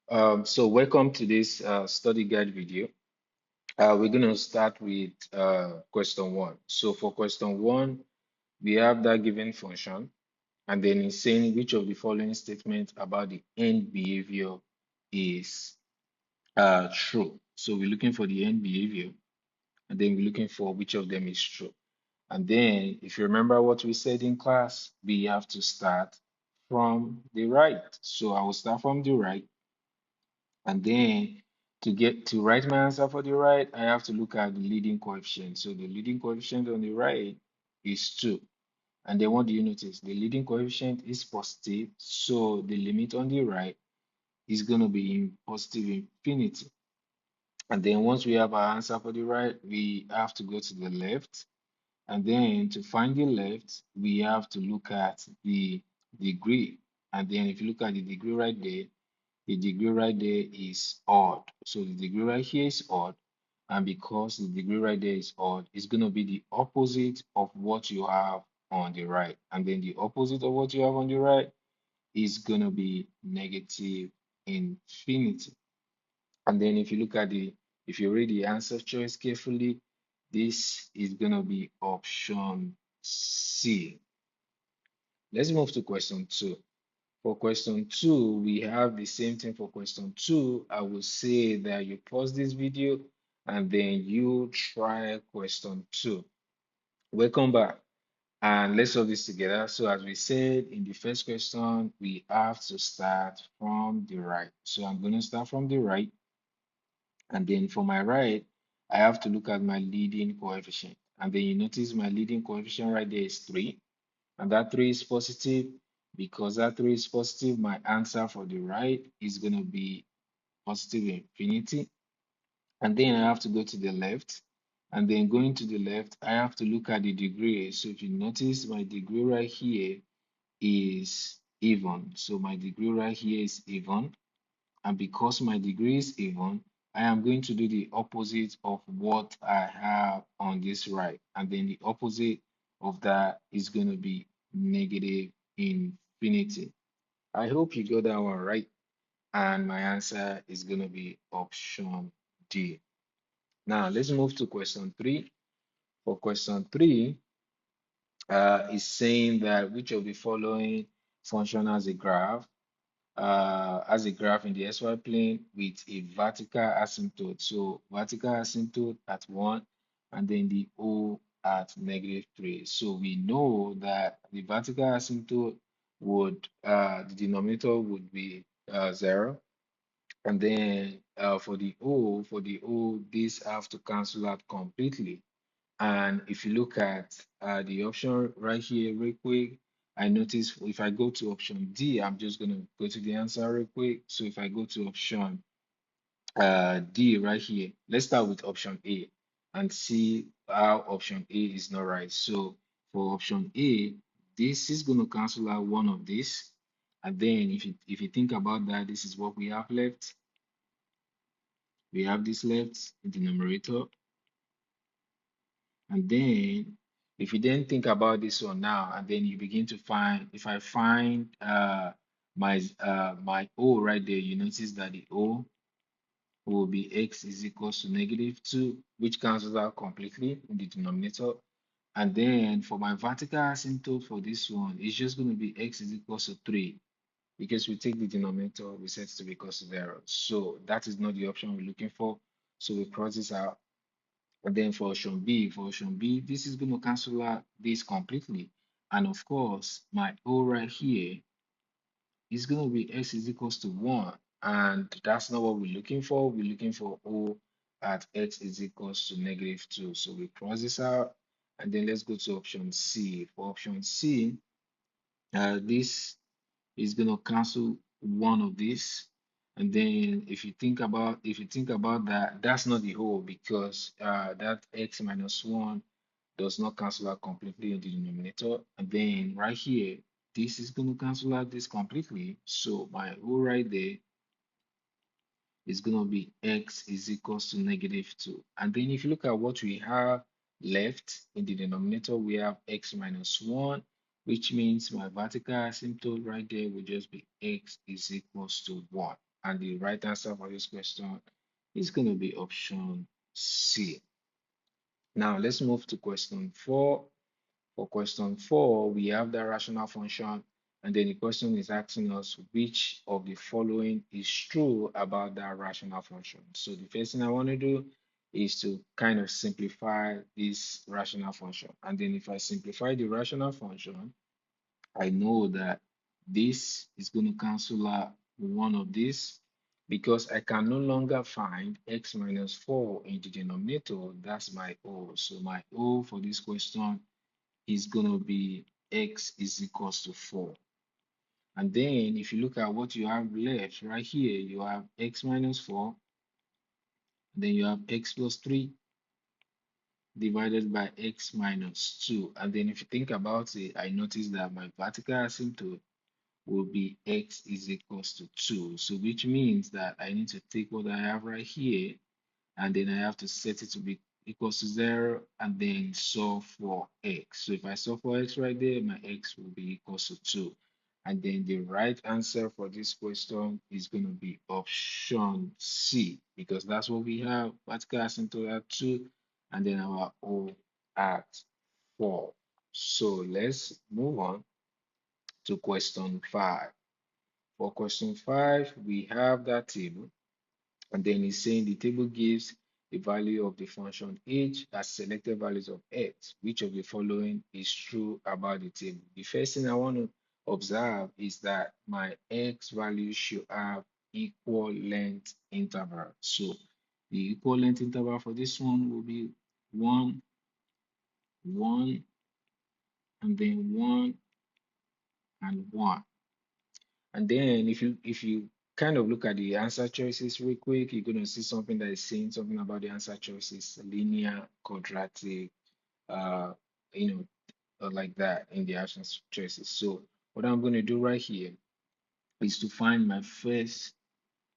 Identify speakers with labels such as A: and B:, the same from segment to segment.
A: So welcome to this study guide video. We're going to start with question one. So for question one, we have that given function, and then it's saying which of the following statements about the end behavior is true. So we're looking for the end behavior, and then we're looking for which of them is true. And then, if you remember what we said in class, we have to start from the right. So I will start from the right. And then to get to write my answer for the right, I have to look at the leading coefficient. So the leading coefficient on the right is 2. And then what do you notice? The leading coefficient is positive. So the limit on the right is going to be in positive infinity. And then once we have our answer for the right, we have to go to the left. And then to find the left, we have to look at the degree. And then if you look at the degree right there, the degree right there is odd. So the degree right here is odd. And because the degree right there is odd, it's going to be the opposite of what you have on the right. And then the opposite of what you have on the right is going to be negative infinity. And then if you look at if you read the answer choice carefully, this is going to be option C. Let's move to question two. For question two, we have the same thing for question two. I will say that you pause this video and then you try question two. Welcome back. And let's solve this together. So as we said in the first question, we have to start from the right. So I'm going to start from the right. And then for my right, I have to look at my leading coefficient. And then you notice my leading coefficient right there is 3. And that 3 is positive. Because that 3 is positive, my answer for the right is going to be positive infinity. And then I have to go to the left. And then going to the left, I have to look at the degree. So if you notice, my degree right here is even. So my degree right here is even. And because my degree is even, I am going to do the opposite of what I have on this right. And then the opposite of that is going to be negative infinity. I hope you got that one right. And my answer is going to be option D. Now, let's move to question three. For question three, is saying that which of the following function has a graph in the xy plane with a vertical asymptote. So vertical asymptote at 1 and then the O at -3. So we know that the vertical asymptote would, the denominator would be 0. And then for the O, these have to cancel out completely. And if you look at the option right here real quick, I notice if I go to option D, I'm just going to go to the answer real quick. So if I go to option D right here, let's start with option A and see how option A is not right. So for option A, this is going to cancel out one of this. And then if you think about that, this is what we have left. We have this left in the numerator. And then if you then think about this one now, and then you begin to find, if I find my O right there, you notice that the O will be x is equals to -2, which cancels out completely in the denominator. And then for my vertical asymptote for this one, it's just going to be x is equals to 3 because we take the denominator, we set it to be equals to 0. So that is not the option we're looking for. So we cross this out. And then for option B, this is going to cancel out this completely. And of course, my O right here is going to be x is equals to 1. And that's not what we're looking for. We're looking for O at x is equals to -2. So we cross this out. And then let's go to option C. For option C, this is going to cancel one of these. And then if you think about that, that's not the whole because that x minus 1 does not cancel out completely in the denominator. And then right here, this is going to cancel out this completely. So my whole right there is going to be x is equals to -2. And then if you look at what we have left in the denominator, we have x minus 1, which means my vertical asymptote right there will just be x is equals to 1. And the right answer for this question is going to be option C. Now let's move to question 4. For question 4, we have the rational function, and then the question is asking us which of the following is true about that rational function. So the first thing I want to do is to kind of simplify this rational function. And then if I simplify the rational function, I know that this is going to cancel out one of these because I can no longer find x minus 4 in the denominator. That's my O. So my O for this question is going to be x is equals to 4. And then if you look at what you have left right here, you have x minus 4, then you have x plus 3 divided by x minus 2. And then if you think about it, I notice that my vertical asymptote will be x is equals to 2. So which means that I need to take what I have right here and then I have to set it to be equals to 0 and then solve for x. So if I solve for x right there, my x will be equals to 2. And then the right answer for this question is going to be option C because that's what we have. Vertical asymptote at 2 and then our O at 4. So let's move on to question 5. For question 5, we have that table, and then it's saying the table gives the value of the function h as selected values of x. Which of the following is true about the table? The first thing I want to observe is that my x value should have equal length interval. So the equal length interval for this one will be 1, 1, and then 1, and 1. And then if you kind of look at the answer choices real quick, you're going to see something that is saying something about the answer choices, linear, quadratic, uh, you know, like that in the answer choices. So what I'm going to do right here is to find my first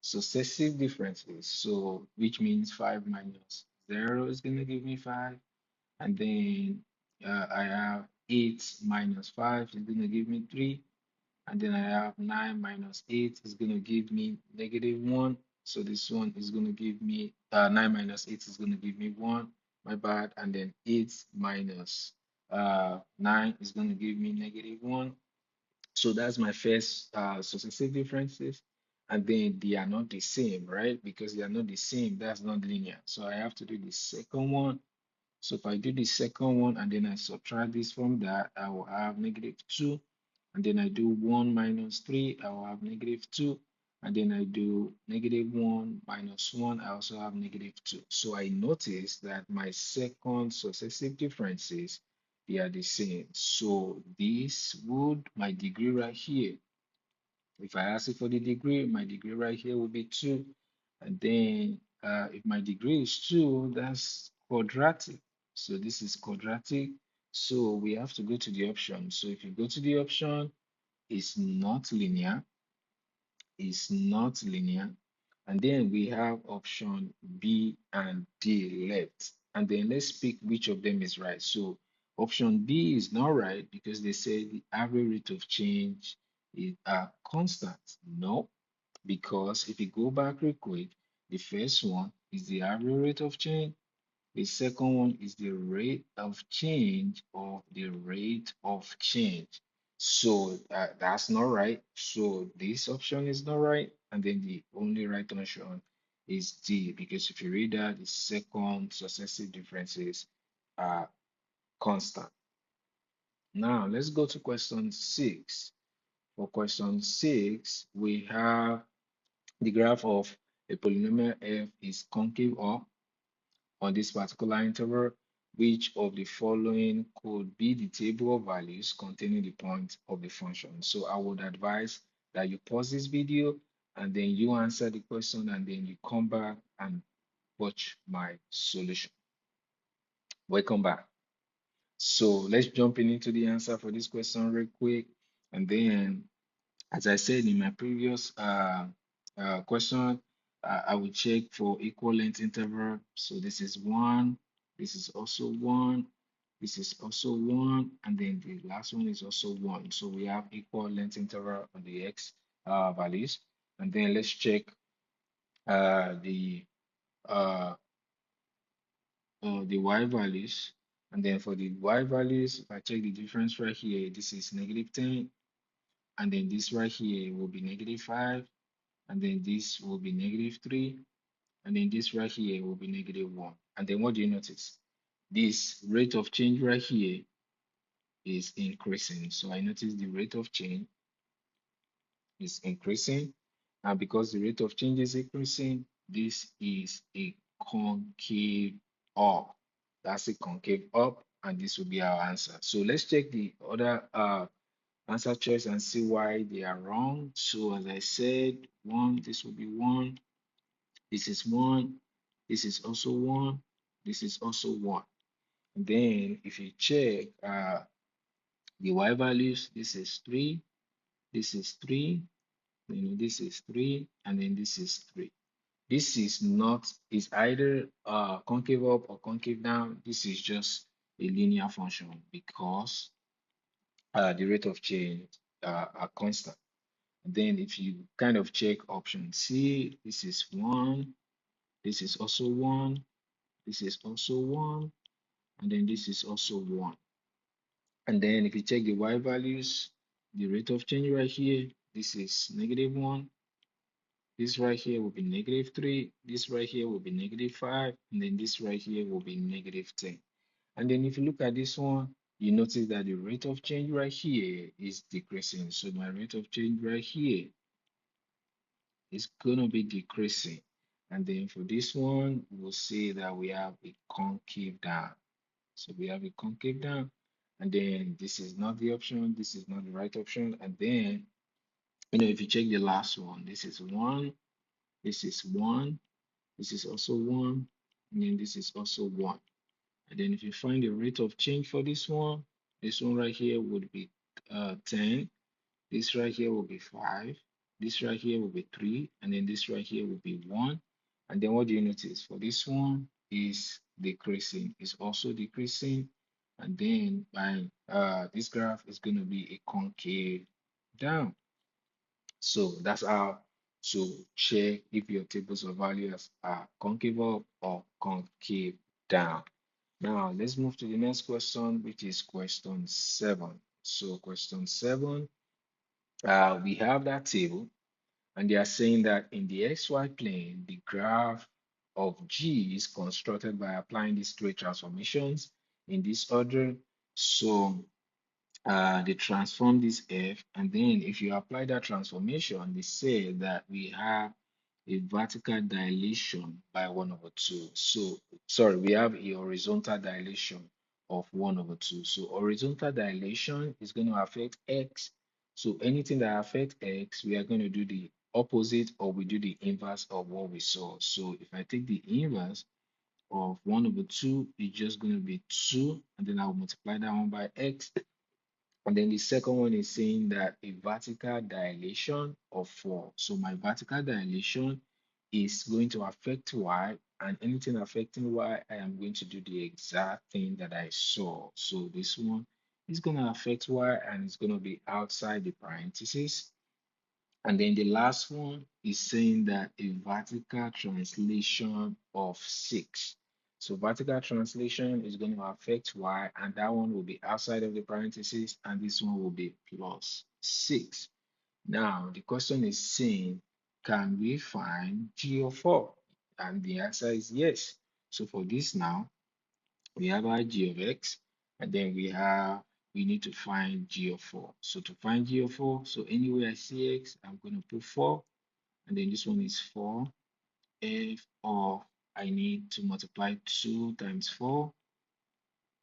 A: successive differences. So which means 5 minus 0 is going to give me 5. And then I have 8 minus 5 is going to give me 3. And then I have 9 minus 8 is going to give me negative 1. So this one is going to give me 9 minus 8 is going to give me 1. My bad. And then 8 minus 9 is going to give me negative 1. So that's my first successive differences. And then they are not the same, right? Because they are not the same, that's not linear. So I have to do the second one. So if I do the second one and then I subtract this from that, I will have negative 2. And then I do 1 minus 3, I will have negative 2. And then I do negative 1 minus 1, I also have negative 2. So I notice that my second successive differences, they are the same. So this would, my degree right here, if I ask it for the degree, my degree right here will be 2. And then if my degree is 2, that's quadratic. So this is quadratic. So we have to go to the option. So if you go to the option, it's not linear, it's not linear. And then we have option B and D left. And then let's pick which of them is right. So option B is not right because they say the average rate of change is constant. No, because if you go back real quick, the first one is the average rate of change. The second one is the rate of change of the rate of change. So that's not right. So this option is not right. And then the only right option is D, because if you read that, the second successive differences are constant. Now let's go to question 6. For question 6, we have the graph of a polynomial f is concave up on this particular interval. Which of the following could be the table of values containing the point of the function? So I would advise that you pause this video and then you answer the question and then you come back and watch my solution. Welcome back. So let's jump into the answer for this question real quick. And then, as I said in my previous question, I will check for equal length interval. So this is 1, this is also 1, this is also 1, and then the last one is also 1. So we have equal length interval on the x values. And then let's check the uh, the y values. And then for the y values, if I check the difference right here, this is -10, and then this right here will be -5, and then this will be -3, and then this right here will be -1. And then what do you notice? This rate of change right here is increasing. So I notice the rate of change is increasing. And because the rate of change is increasing, this is a concave up. That's a concave up, and this will be our answer. So let's check the other answer choice and see why they are wrong. So as I said, one, this will be one, this is one, this is also one, this is also one. And then if you check the y values, this is three, this is three, this is 3, and then this is 3. This is not, is either concave up or concave down. This is just a linear function because the rate of change are constant. And then if you kind of check option C, this is 1, this is also 1, this is also 1, and then this is also 1. And then if you check the y values, the rate of change right here, this is -1, this right here will be -3. This right here will be -5. And then this right here will be -10. And then if you look at this one, you notice that the rate of change right here is decreasing. So my rate of change right here is going to be decreasing. And then for this one, we'll say that we have a concave down. So we have a concave down. And then this is not the option. This is not the right option. And then, if you check the last one, this is 1. This is 1. This is also 1, and then this is also 1. And then if you find the rate of change for this one right here would be 10. This right here will be 5. This right here will be 3. And then this right here will be 1. And then what do you notice? For this one is decreasing. It's also decreasing. And then by this graph is going to be a concave down. So that's how to check if your tables of values are concave up or concave down. Now let's move to the next question, which is question 7. So question 7, we have that table, and they are saying that in the XY plane, the graph of G is constructed by applying these three transformations in this order. So they transform this f, and then if you apply that transformation, they say that we have a vertical dilation by 1/2. So sorry, we have a horizontal dilation of 1/2. So horizontal dilation is going to affect x. So anything that affects x, we are going to do the opposite, or we do the inverse of what we saw. So if I take the inverse of 1/2, it's just going to be 2, and then I'll multiply that one by x. And then the second one is saying that a vertical dilation of 4. So my vertical dilation is going to affect y, and anything affecting y, I am going to do the exact thing that I saw. So this one is going to affect y, and it's going to be outside the parentheses. And then the last one is saying that a vertical translation of 6. So vertical translation is going to affect y, and that one will be outside of the parentheses, and this one will be plus 6. Now, the question is saying, can we find G of 4? And the answer is yes. So for this now, we have our G of x, and then we need to find G of 4. So to find G of 4, so anywhere I see x, I'm going to put 4, and then this one is 4. F of, I need to multiply 2 times 4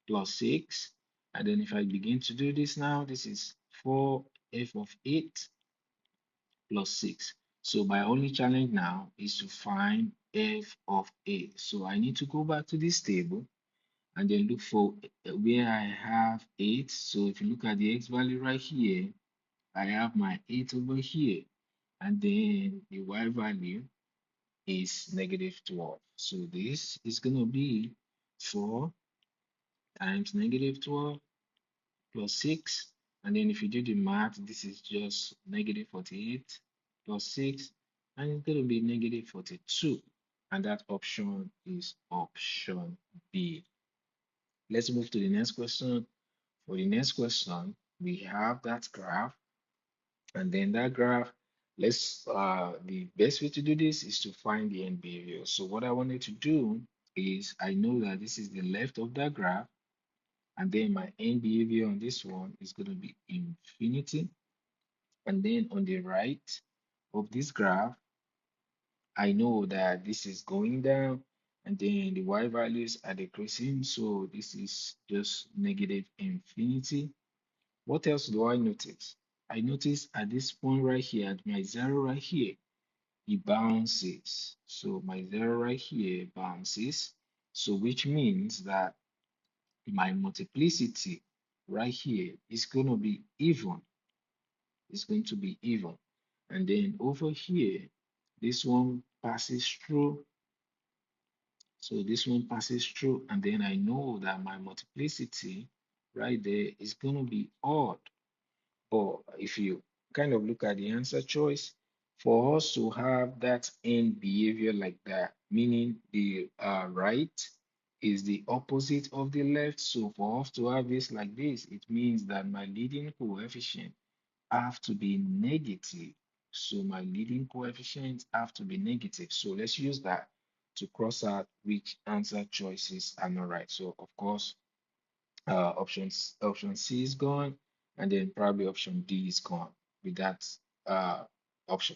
A: plus 6. And then if I begin to do this now, this is 4 f of 8 plus 6. So my only challenge now is to find f of 8. So I need to go back to this table and then look for where I have 8. So if you look at the x value right here, I have my 8 over here. And then the y value is -12. So this is going to be 4 times -12 plus 6. And then if you do the math, this is just -48 plus 6. and it's going to be negative 42. And that option is option B. Let's move to the next question. For the next question, we have that graph, and then that graph, the best way to do this is to find the end behavior. So what I wanted to do is I know that this is the left of that graph, and then my end behavior on this one is going to be infinity. And then on the right of this graph, I know that this is going down, and then the y values are decreasing. So this is just negative infinity. What else do I notice? I notice at this point right here, at my zero right here, it bounces. So my zero right here bounces. So which means that my multiplicity right here is going to be even. It's going to be even. And then over here, this one passes through. So this one passes through, and then I know that my multiplicity right there is going to be odd. But if you kind of look at the answer choice, for us to have that end behavior like that, meaning the right is the opposite of the left. So for us to have this like this, it means that my leading coefficient have to be negative. So my leading coefficients have to be negative. So let's use that to cross out which answer choices are not right. So of course, option C is gone, and then probably option D is gone with that uh, option.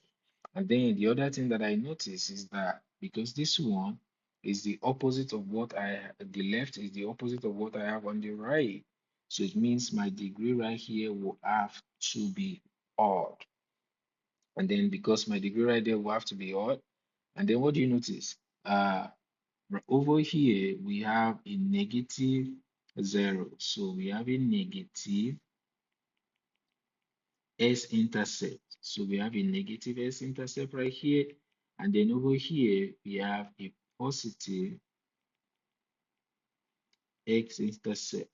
A: And then the other thing that I notice is that because this one is the opposite of what the left is the opposite of what I have on the right. So it means my degree right here will have to be odd. And then because my degree right there will have to be odd, and then what do you notice? Over here, we have a negative 0. So we have a negative s-intercept. So we have a negative s-intercept right here. And then over here, we have a positive x-intercept.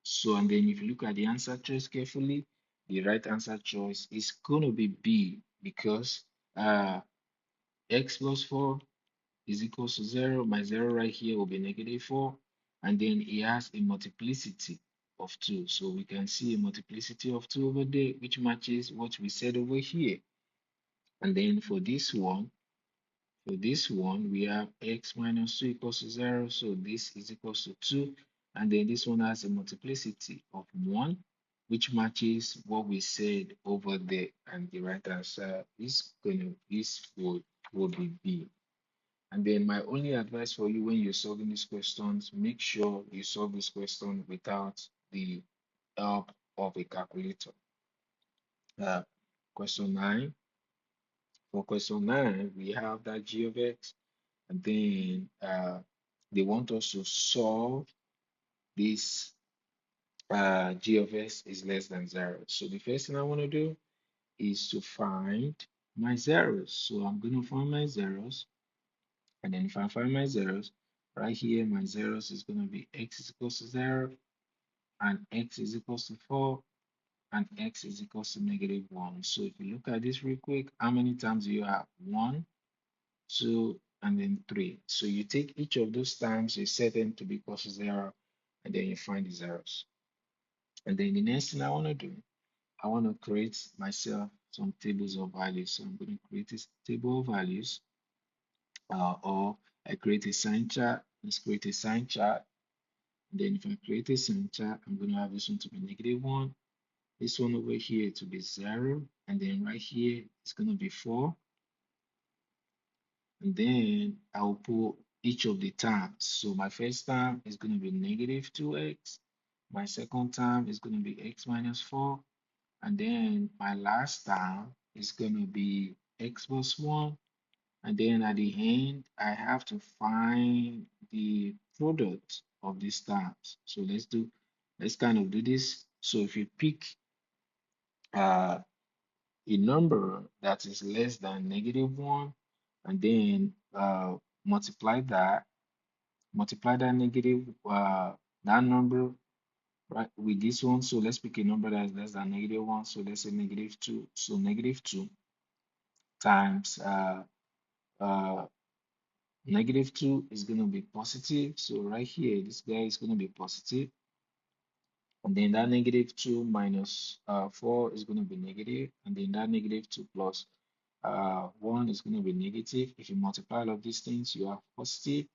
A: So, and then if you look at the answer choice carefully, the right answer choice is going to be B because x plus 4 is equals to 0. My 0 right here will be negative 4. And then it has a multiplicity of 2. So we can see a multiplicity of 2 over there, which matches what we said over here. And then for this one, we have x minus 2 equals to 0. So this is equals to 2. And then this one has a multiplicity of 1, which matches what we said over there. And the right answer is going to, would be B. And then my only advice for you when you're solving these questions, make sure you solve this question without the help of a calculator. Uh, question 9. For question 9, we have that g of x, and then they want us to solve this g of x is less than 0. So the first thing I want to do is to find my zeros. So I'm going to find my zeros. And then if I find my zeros, right here, my zeros is going to be x is equals to 0, and x is equals to 4, and x is equals to negative 1. So if you look at this real quick, how many times do you have? 1, 2, and then 3. So you take each of those times, you set them to be equals to 0, and then you find the zeros. And then the next thing I want to do, I want to create myself some tables of values. So I'm going to create this table of values, or I create a sign chart. Let's create a sign chart. Then if I create a sign chart, I'm going to have this one to be negative 1, this one over here to be 0, and then right here it's going to be 4. And then I'll put each of the terms. So my first term is going to be negative 2x. My second term is going to be x minus 4. And then my last term is going to be x plus 1. And then at the end, I have to find the product of these terms. So let's kind of do this. So if you pick uh, a number that is less than negative 1, and then multiply that negative, that number, right, with this one. So let's pick a number that is less than negative 1. So let's say negative 2. So negative 2 times uh, -2 is going to be positive. So right here, this guy is going to be positive. And then that -2 minus 4 is going to be negative. And then that -2 plus 1 is going to be negative. If you multiply all of these things, you have positive.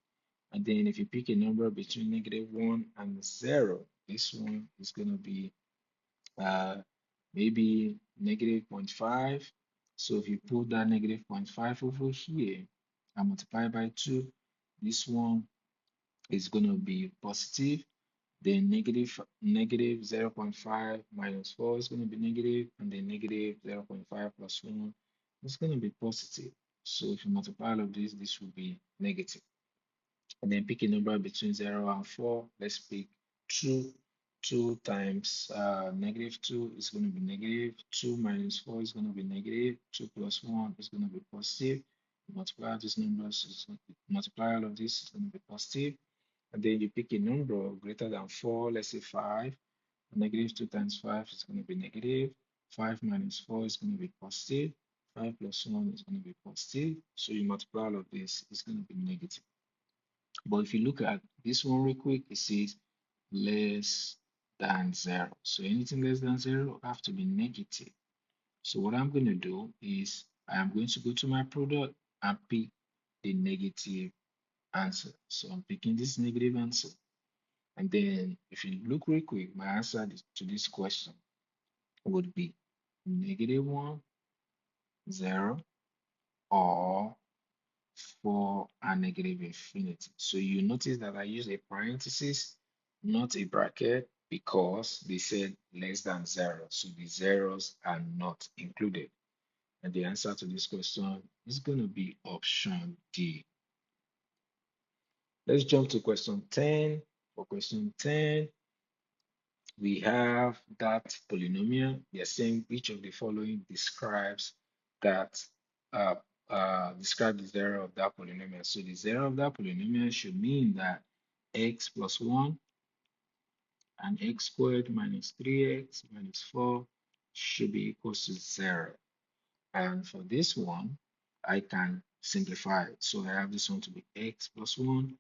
A: And then if you pick a number between -1 and 0, this one is going to be uh, maybe -0 0.5. So if you put that -0 0.5 over here and multiply by 2, this one is going to be positive. Then negative 0.5 minus 4 is going to be negative, and then negative 0.5 plus 1 is going to be positive. So if you multiply all of this, this will be negative. And then pick a number between 0 and 4. Let's pick 2. 2 times -2 is going to be negative. 2 minus 4 is going to be negative. 2 plus 1 is going to be positive. Multiply these numbers, multiply all of this is going to be positive. And then you pick a number greater than 4, let's say 5. -2 times 5 is going to be negative. 5 minus 4 is going to be positive. 5 plus 1 is going to be positive. So you multiply all of this, it's going to be negative. But if you look at this one real quick, it says less than 0. So anything less than 0 have to be negative. So what I'm going to do is I'm going to go to my product and pick the negative answer. So I'm picking this negative answer. And then if you look real quick, my answer to this question would be -1, 0, or 4 and -infinity. So you notice that I use a parenthesis, not a bracket, because they said less than 0. So the zeros are not included. And the answer to this question is going to be option D. Let's jump to question 10. For question 10, we have that polynomial. We are saying which of the following describes that describe the zero of that polynomial. So the zero of that polynomial should mean that x plus 1 and x squared minus 3x minus 4 should be equal to 0. And for this one, I can simplify it. So I have this one to be x plus 1.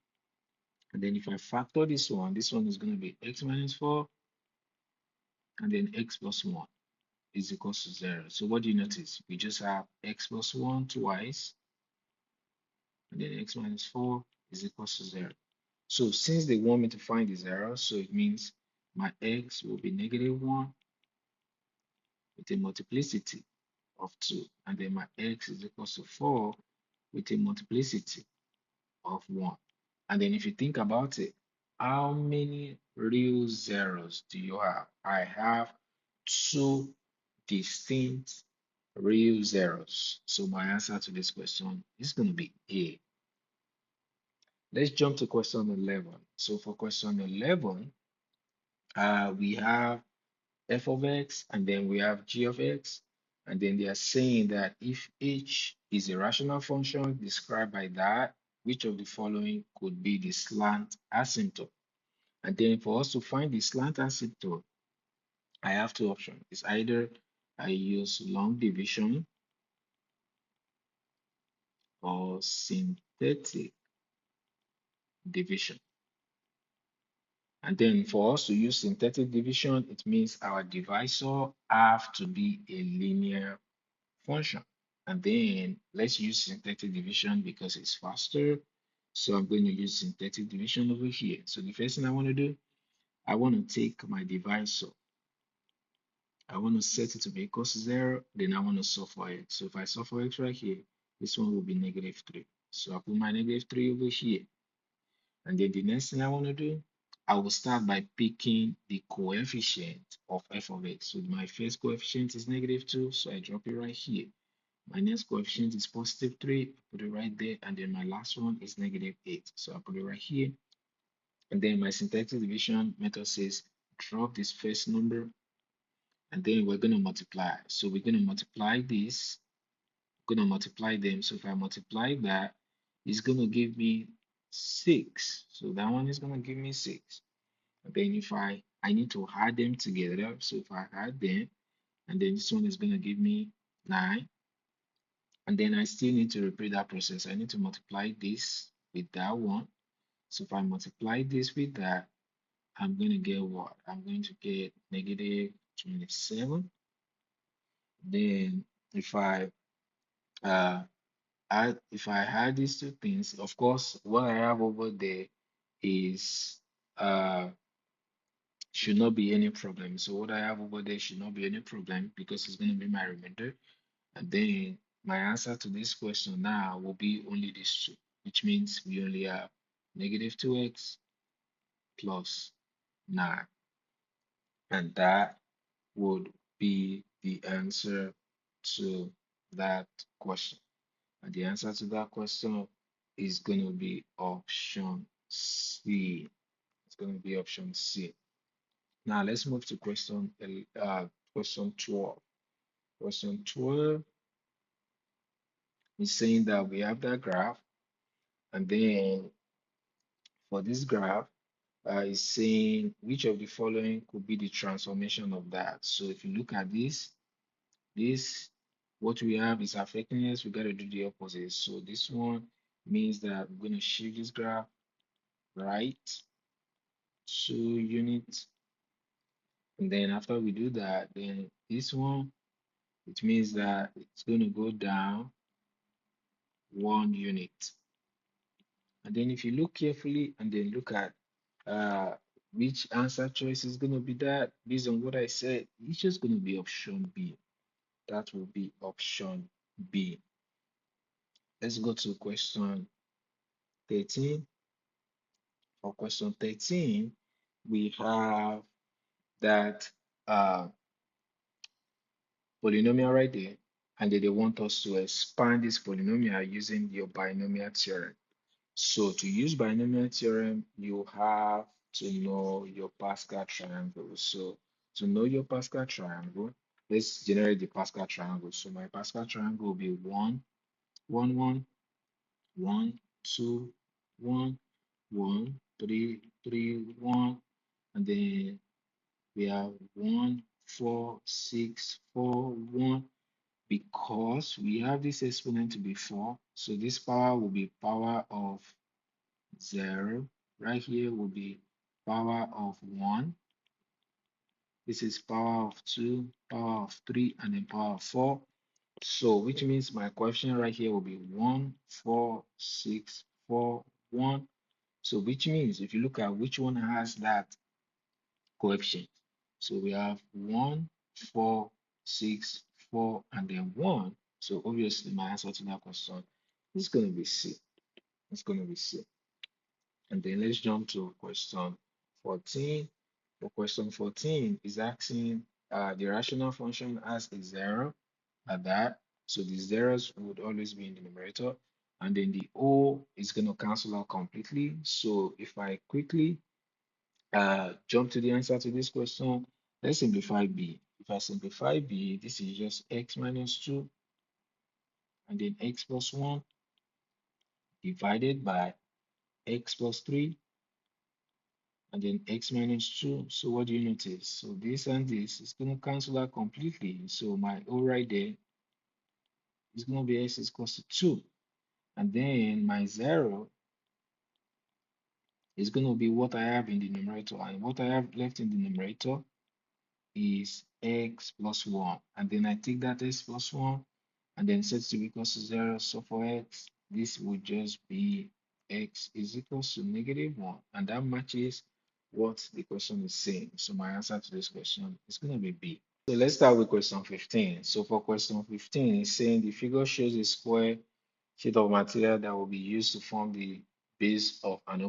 A: And then if I factor this one is going to be x minus 4, and then x plus 1 is equal to 0. So what do you notice? We just have x plus 1 twice, and then x minus 4 is equal to 0. So since they want me to find the 0, so it means my x will be -1 with a multiplicity of 2, and then my x is equal to 4 with a multiplicity of 1. And then if you think about it, how many real zeros do you have? I have two distinct real zeros. So my answer to this question is going to be A. Let's jump to question 11. So for question 11, we have f of x and then we have g of x. And then they are saying that if h is a rational function described by that, which of the following could be the slant asymptote? And then for us to find the slant asymptote, I have two options. It's either I use long division or synthetic division. And then for us to use synthetic division, it means our divisor have to be a linear function. And then let's use synthetic division because it's faster. So I'm going to use synthetic division over here. So the first thing I want to do, I want to take my divisor. I want to set it to be equal to 0. Then I want to solve for x. So if I solve for x right here, this one will be -3. So I put my -3 over here. And then the next thing I want to do, I will start by picking the coefficient of f of x. So my first coefficient is -2, so I drop it right here. My next coefficient is +3, put it right there, and then my last one is -8. So I put it right here. And then my synthetic division method says drop this first number, and then we're going to multiply. So we're going to multiply this, going to multiply them. So if I multiply that, it's going to give me 6. So that one is going to give me 6. And then if I need to add them together. So if I add them, and then this one is going to give me 9. And then I still need to repeat that process. I need to multiply this with that one. So if I multiply this with that, I'm going to get what? I'm going to get negative 27. Then if I uh if I add these two things, of course, what I have over there is should not be any problem. So what I have over there should not be any problem because it's going to be my remainder. And then my answer to this question now will be only this two, which means we only have negative 2x plus 9. And that would be the answer to that question. And the answer to that question is going to be option C. It's going to be option C. Now let's move to question 12. Question 12 is saying that we have that graph, and then for this graph, is saying which of the following could be the transformation of that. So if you look at this, what we have is affecting us. We got to do the opposite. So this one means that we're going to shift this graph right 2 units. And then after we do that, then this one, it means that it's going to go down 1 unit. And then if you look carefully and then look at uh, which answer choice is going to be that, based on what I said, it's just going to be option B. That will be option B. Let's go to question 13. For question 13, we have that uh, polynomial right there, and then they want us to expand this polynomial using your binomial theorem. So to use binomial theorem, you have to know your Pascal triangle. So to know your Pascal triangle, let's generate the Pascal triangle. So my Pascal triangle will be 1, 1, 1, 1, 2, 1, 1, 3, 3, 1, and then we have 1, 4, 6, 4, 1. Because we have this exponent to be 4, so this power will be power of 0. Right here will be power of 1. This is power of 2, power of 3, and then power of 4. So which means my coefficient right here will be 1, 4, 6, 4, 1. So which means if you look at which one has that coefficient. So we have 1, 4, 6, 4, and then 1. So obviously my answer to that question is going to be C. It's going to be C. And then let's jump to question 14. For question 14 is asking the rational function as a 0 at that. So the zeros would always be in the numerator. And then the O is going to cancel out completely. So if I quickly jump to the answer to this question, let's simplify B. If I simplify B, this is just x minus 2 and then x plus 1 divided by x plus 3 and then x minus 2. So what do you notice? So this and this is going to cancel out completely. So my O right there is going to be x is equals to 2. And then my 0 is going to be what I have in the numerator. And what I have left in the numerator is x plus 1. And then I take that x plus 1 and then set to be equals to 0. So for x, this would just be x is equals to negative 1. And that matches what the question is saying. So my answer to this question is going to be B. So let's start with question 15. So for question 15, it's saying the figure shows a square sheet of material that will be used to form the base of an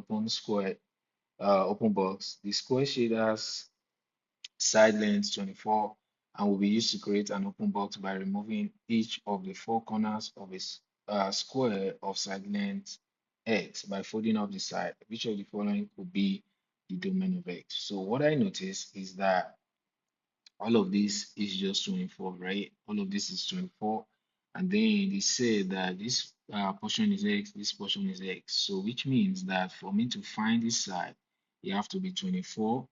A: open box. The square sheet has side length 24 and will be used to create an open box by removing each of the four corners of a square of side length x by folding up the side. Which of the following could be the domain of x? So what I notice is that all of this is just 24, right? All of this is 24. And then they say that this portion is x, this portion is x. So which means that for me to find this side, you have to be 24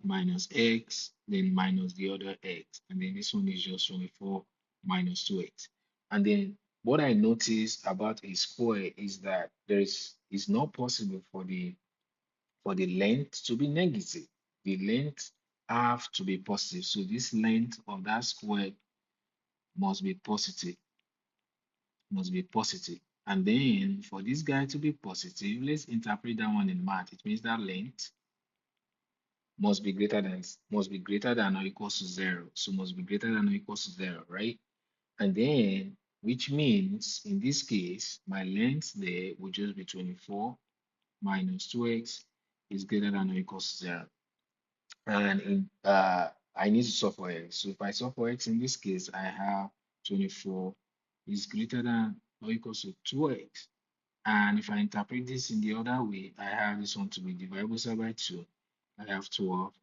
A: minus x, then minus the other x. And then this one is just 24 minus 2x. And then what I noticed about a square is that it's not possible for the length to be negative. The length have to be positive. So this length of that square must be positive, must be positive. And then for this guy to be positive, let's interpret that one in math. It means that length must be greater than or equals to zero. So must be greater than or equals to zero, right? And then which means in this case, my length there will just be 24 minus 2x is greater than or equals to zero. And I need to solve for x. So if I solve for x in this case, I have 24 is greater than or equals to 2x. And if I interpret this in the other way, I have this one to be divisible by 2. I have 12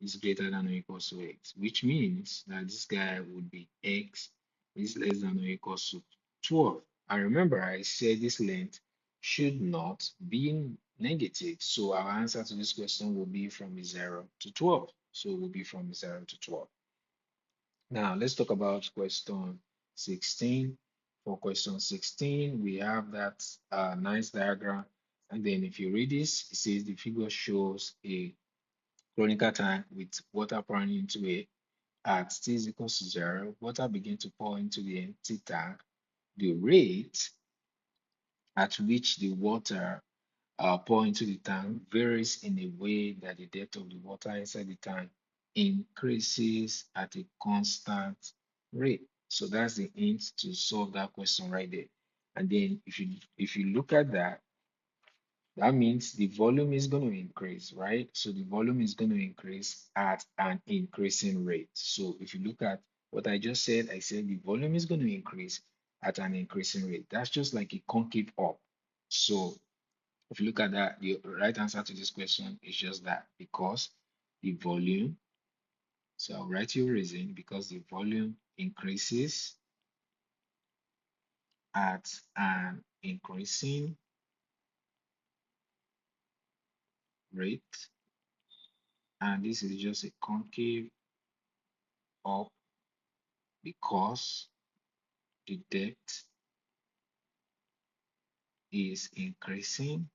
A: is greater than or equals to x, which means that this guy would be x is less than or equals to 12. And remember, I said this length should not be negative. So our answer to this question will be from 0 to 12. So it will be from 0 to 12. Now, let's talk about question 16. For question 16, we have that nice diagram. And then if you read this, it says the figure shows a conical tank with water pouring into it at t is equals to 0. Water begin to pour into the empty tank. The rate at which the water pour into the tank varies in a way that the depth of the water inside the tank increases at a constant rate. So that's the hint to solve that question right there. And then if you look at that, that means the volume is going to increase, right? So the volume is going to increase at an increasing rate. So if you look at what I just said, I said the volume is going to increase at an increasing rate. That's just like a concave up. So if you look at that, the right answer to this question is just that because the volume, so I'll write your reason because the volume increases at an increasing rate, and this is just a concave up because the depth is increasing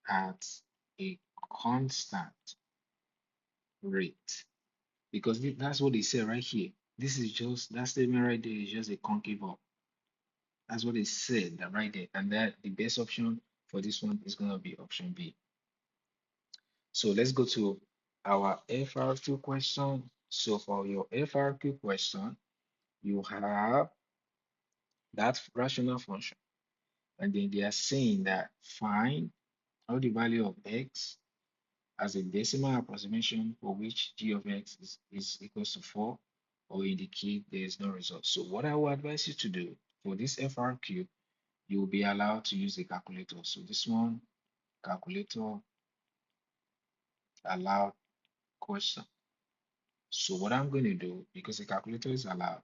A: at a constant rate. Because that's what they say right here. This is just that statement right there is just a concave up. That's what they said that right there. And that the best option for this one is going to be option B. So let's go to our FRQ question. So for your FRQ question, you have that rational function. And then they are saying that find out the value of x as a decimal approximation for which g of x is equals to 4 or indicate there is no result. So what I would advise you to do for this FRQ, you will be allowed to use a calculator. So this one, calculator allowed question. So what I'm going to do, because the calculator is allowed,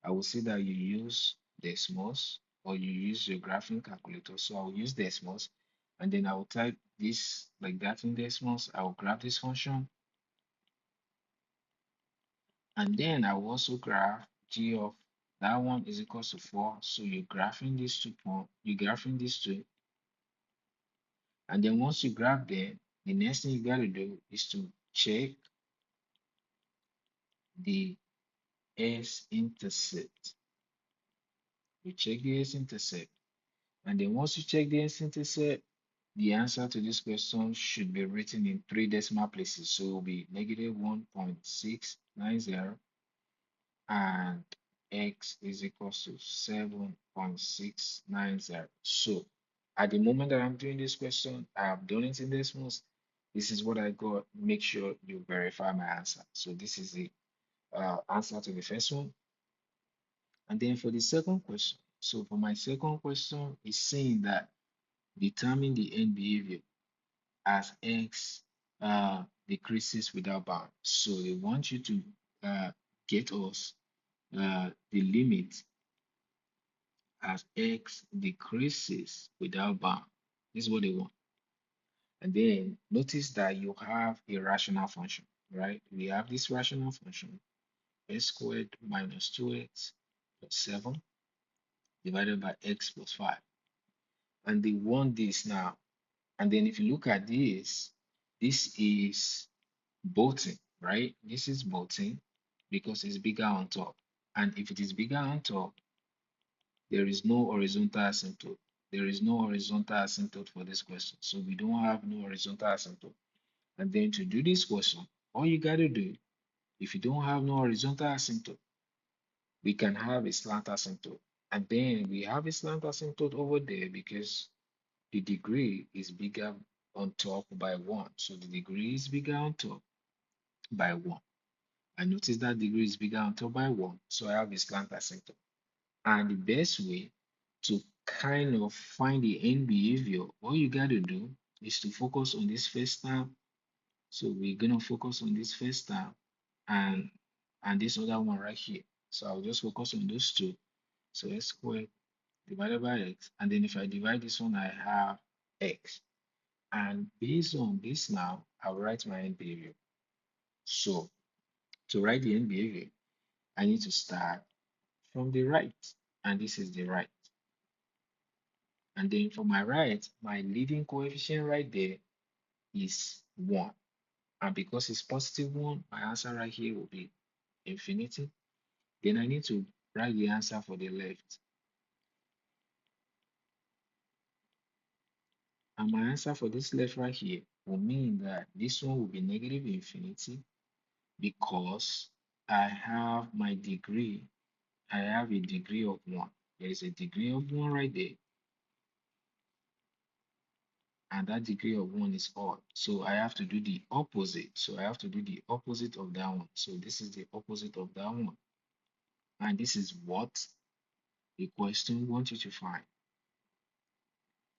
A: I will say that you use Desmos or you use your graphing calculator. So I'll use Desmos and then I will type this like that in Desmos. I will grab this function and then I will also graph g of that one is equals to 4. So you're graphing these 2 points, you're graphing these two. And then once you graph them, the next thing you got to do is to check the s-intercept. You check the s-intercept. And then once you check the s-intercept, the answer to this question should be written in 3 decimal places. So it will be negative 1.690 and x is equals to 7.690. So at the moment that I'm doing this question, I have done it in decimals. This is what I got. Make sure you verify my answer. So this is the answer to the first one. And then for the second question, so for my second question, is saying that determine the end behavior as x decreases without bound. So they want you to get us the limit as x decreases without bound. This is what they want. And then notice that you have a rational function, right? We have this rational function. x squared minus 2x plus 7 divided by x plus 5. And they want this now. And then if you look at this is bolting, right? This is bolting because it's bigger on top. And if it is bigger on top, there is no horizontal asymptote. There is no horizontal asymptote for this question. So we don't have no horizontal asymptote. And then to do this question, all you got to do, if you don't have no horizontal asymptote, we can have a slant asymptote. And then we have a slant asymptote over there because the degree is bigger on top by 1. So the degree is bigger on top by 1. I notice that degree is bigger on top by 1. So I have a slant asymptote. And the best way to kind of find the end behavior, all you got to do is to focus on this first term. So we're going to focus on this first term and this other one right here. So I'll just focus on those two. So x squared divided by x. And then if I divide this one, I have x. And based on this now, I'll write my end behavior. So to write the end behavior, I need to start from the right. And this is the right. And then for my right, my leading coefficient right there is 1. And because it's positive 1, my answer right here will be infinity. Then I need to write the answer for the left. And my answer for this left right here will mean that this one will be negative infinity because I have my degree. I have a degree of 1. There is a degree of 1 right there. And that degree of 1 is odd. So I have to do the opposite. So I have to do the opposite of that one. So this is the opposite of that one. And this is what the question wants you to find.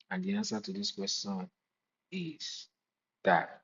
A: And the answer to this question is that.